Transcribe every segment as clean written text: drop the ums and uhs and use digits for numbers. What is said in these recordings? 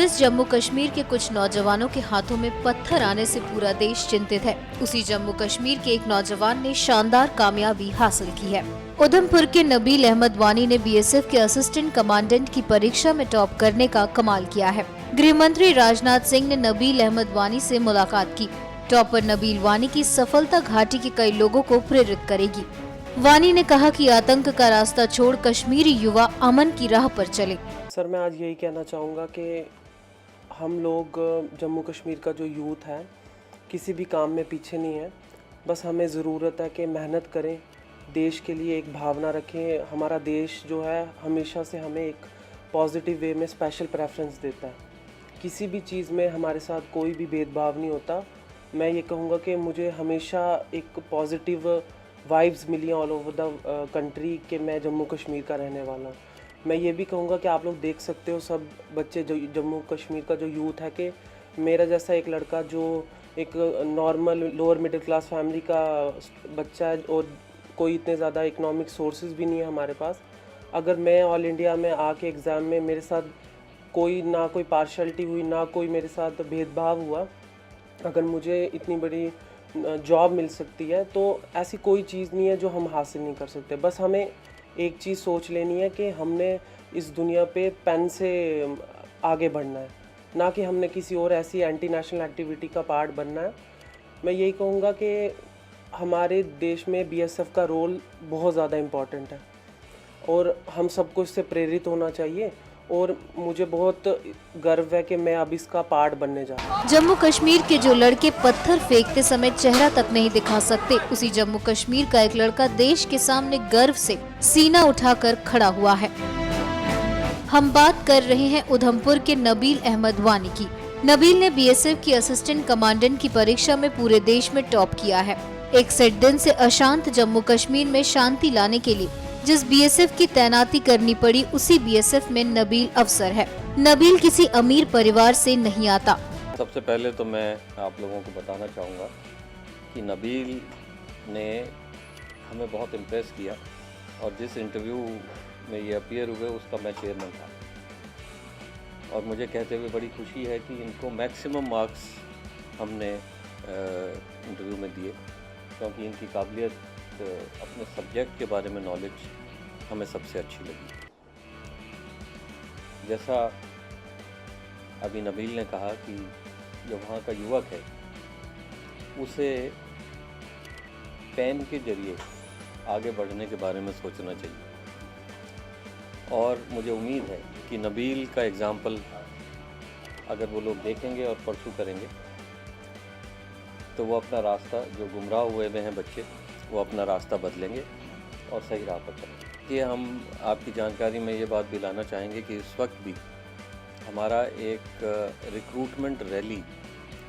जिस जम्मू कश्मीर के कुछ नौजवानों के हाथों में पत्थर आने से पूरा देश चिंतित है, उसी जम्मू कश्मीर के एक नौजवान ने शानदार कामयाबी हासिल की है। उधमपुर के नबील अहमद वानी ने बीएसएफ के असिस्टेंट कमांडेंट की परीक्षा में टॉप करने का कमाल किया है। गृह मंत्री राजनाथ सिंह ने नबील अहमद वानी से मुलाकात की। टॉपर नबील वानी की सफलता घाटी के कई लोगों को प्रेरित करेगी। वानी ने कहा कि आतंक का रास्ता छोड़ कश्मीरी युवा अमन की राह पर चले। सर, मैं आज यही कहना चाहूँगा कि हम लोग जम्मू कश्मीर का जो यूथ है किसी भी काम में पीछे नहीं है। बस हमें ज़रूरत है कि मेहनत करें, देश के लिए एक भावना रखें। हमारा देश जो है हमेशा से हमें एक पॉजिटिव वे में स्पेशल प्रेफरेंस देता है। किसी भी चीज़ में हमारे साथ कोई भी भेदभाव नहीं होता। मैं ये कहूँगा कि मुझे हमेशा एक पॉजिटिव वाइब्स मिली ऑल ओवर द कंट्री कि मैं जम्मू कश्मीर का रहने वाला हूँ। मैं ये भी कहूँगा कि आप लोग देख सकते हो सब बच्चे जो जम्मू कश्मीर का जो यूथ है कि मेरा जैसा एक लड़का जो एक normal lower middle class family का बच्चा है और कोई इतने ज़्यादा इकोनॉमिक सोर्सेज भी नहीं है हमारे पास। अगर मैं ऑल इंडिया में आके एग्ज़ाम में मेरे साथ कोई ना कोई पार्शलिटी हुई, ना कोई मेरे साथ भेदभाव हुआ, अगर मुझे इतनी बड़ी जॉब मिल सकती है तो ऐसी कोई चीज़ नहीं है जो हम हासिल नहीं कर सकते। बस हमें एक चीज़ सोच लेनी है कि हमने इस दुनिया पे पेन से आगे बढ़ना है, ना कि हमने किसी और ऐसी एंटी नेशनल एक्टिविटी का पार्ट बनना है। मैं यही कहूँगा कि हमारे देश में बीएसएफ का रोल बहुत ज़्यादा इम्पॉर्टेंट है और हम सबको इससे प्रेरित होना चाहिए और मुझे बहुत गर्व है कि मैं अब इसका पार्ट बनने जा रहा हूँ। जम्मू कश्मीर के जो लड़के पत्थर फेंकते समय चेहरा तक नहीं दिखा सकते, उसी जम्मू कश्मीर का एक लड़का देश के सामने गर्व से सीना उठाकर खड़ा हुआ है। हम बात कर रहे हैं उधमपुर के नबील अहमद वानी की। नबील ने बीएसएफ की असिस्टेंट कमांडेंट की परीक्षा में पूरे देश में टॉप किया है। 61 दिन से अशांत जम्मू कश्मीर में शांति लाने के लिए जिस बीएसएफ की तैनाती करनी पड़ी, उसी बीएसएफ में नबील अफसर है। नबील किसी अमीर परिवार से नहीं आता। सबसे पहले तो मैं आप लोगों को बताना चाहूँगा कि नबील ने हमें बहुत इम्प्रेस किया और जिस इंटरव्यू में ये अपीयर हुए उसका मैं चेयरमैन था और मुझे कहते हुए बड़ी खुशी है कि इनको मैक्सिमम मार्क्स हमने इंटरव्यू में दिए क्योंकि इनकी काबिलियत अपने सब्जेक्ट के बारे में नॉलेज हमें सबसे अच्छी लगी। जैसा अभी नबील ने कहा कि जो वहाँ का युवक है उसे पेन के जरिए आगे बढ़ने के बारे में सोचना चाहिए और मुझे उम्मीद है कि नबील का एग्ज़ाम्पल अगर वो लोग देखेंगे और परसू करेंगे तो वो अपना रास्ता, जो गुमराह हुए हुए हैं बच्चे, वो अपना रास्ता बदलेंगे और सही राह पर चलेंगे। ये हम आपकी जानकारी में ये बात भी लाना चाहेंगे कि इस वक्त भी हमारा एक recruitment rally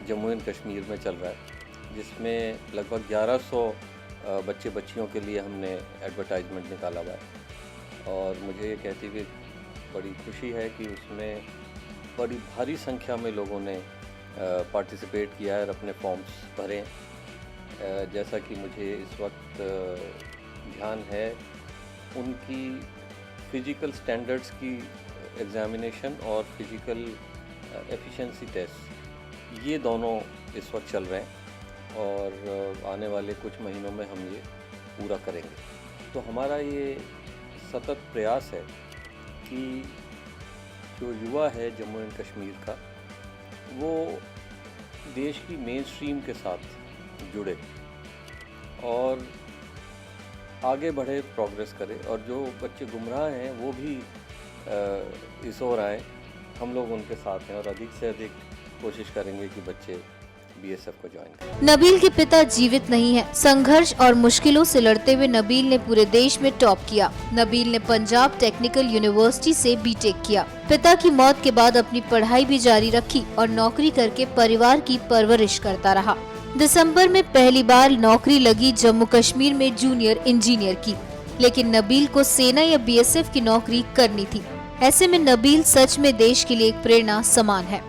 Jammu and Kashmir में चल रहा है जिसमें लगभग 1100 बच्चे बच्चियों के लिए हमने एडवर्टाइजमेंट निकाला हुआ है और मुझे ये कहती हुई बड़ी खुशी है कि उसमें बड़ी भारी संख्या में लोगों ने पार्टिसिपेट किया है और अपने फॉर्म्स भरे हैं। जैसा कि मुझे इस वक्त ध्यान है उनकी फ़िज़िकल स्टैंडर्ड्स की एग्ज़ामिनेशन और फिज़िकल एफिशिएंसी टेस्ट, ये दोनों इस वक्त चल रहे हैं और आने वाले कुछ महीनों में हम ये पूरा करेंगे। तो हमारा ये सतत प्रयास है कि जो युवा है जम्मू एंड कश्मीर का वो देश की मेन स्ट्रीम के साथ जुड़े और आगे बढ़े, प्रोग्रेस करे और जो बच्चे गुमराह हैं वो भी इस ओर आए। हम लोग उनके साथ हैं और अधिक से अधिक कोशिश करेंगे कि बच्चे बीएसएफ को ज्वाइन करें। नबील के पिता जीवित नहीं है। संघर्ष और मुश्किलों से लड़ते हुए नबील ने पूरे देश में टॉप किया। नबील ने पंजाब टेक्निकल यूनिवर्सिटी से बीटेक किया। पिता की मौत के बाद अपनी पढ़ाई भी जारी रखी और नौकरी करके परिवार की परवरिश करता रहा। दिसंबर में पहली बार नौकरी लगी जम्मू कश्मीर में जूनियर इंजीनियर की, लेकिन नबील को सेना या बीएसएफ की नौकरी करनी थी। ऐसे में नबील सच में देश के लिए एक प्रेरणा समान है।